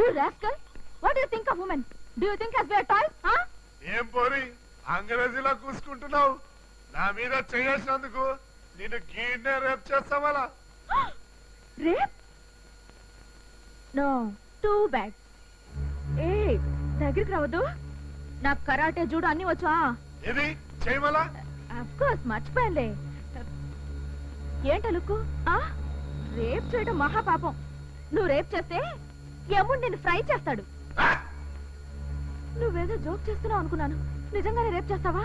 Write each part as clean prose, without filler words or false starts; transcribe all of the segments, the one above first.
You rascal! What do you think of women? Do you think as we are toys? Huh? ఏం పోరి అంగ్రేజీలో కూసుకుంటున్నావు? నా మీద చేసినందుకు నిన్ను గీడ్నే రేప్ చేస్తావలా? Rape? No, too bad. Hey, దగ్గరికి రావద్దు. నాకు కరాటే జూడో అన్ని వచ్చా? ఏది చేయమలా? Of course, మర్చిపోయానులే. ఏంటలుక్కు? రేప్ చేయడం మహాపాపం. నువ్వు రేప్ చేస్తే యముడు నిన్ను ఫ్రై చేస్తాడు. నువ్వేదో జోక్ చేస్తున్నావు అనుకున్నాను. నిజంగానే రేప్ చేస్తావా?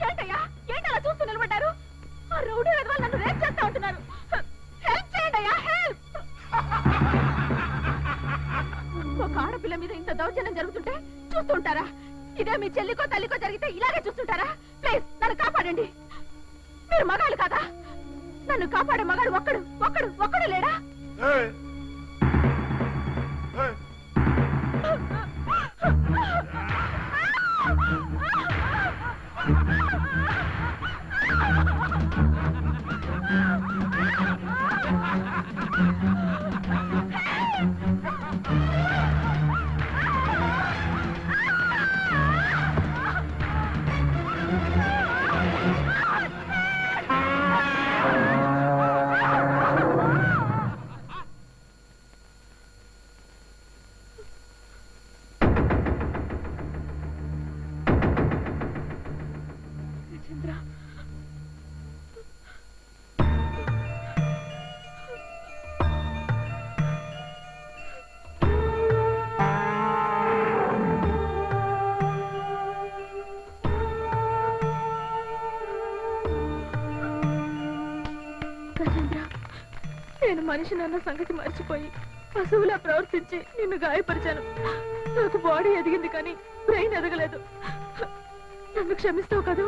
ఏంటయ్యా, ఏంటి అలా చూస్తూ నిలబడ్డారు? ఆ రౌడీ వెధవలు నన్ను రేప్ చేస్తా ఉంటున్నారు. హెల్ప్ చేయండి అయ్యా, హెల్ప్. ఒక ఆడపిల్ల మీద ఇంత దౌర్జన్యం జరుగుతుంటే చూస్తుంటారా? ఇదే మీ చెల్లికో తల్లికో జరిగితే ఇలాగే చూస్తుంటారా? ప్లీజ్ నన్ను కాపాడండి. మీరు మగాళ్ళు కాదా? నన్ను కాపాడే మగాడు ఒక్కడు లేడా? నేను మనిషినన్న సంగతి మర్చిపోయి పశువులా ప్రవర్తించి నిన్ను గాయపరిచాను. నాకు బాడీ ఎదిగింది కానీ బ్రెయిన్ ఎదగలేదు. నన్ను క్షమిస్తావు కదూ?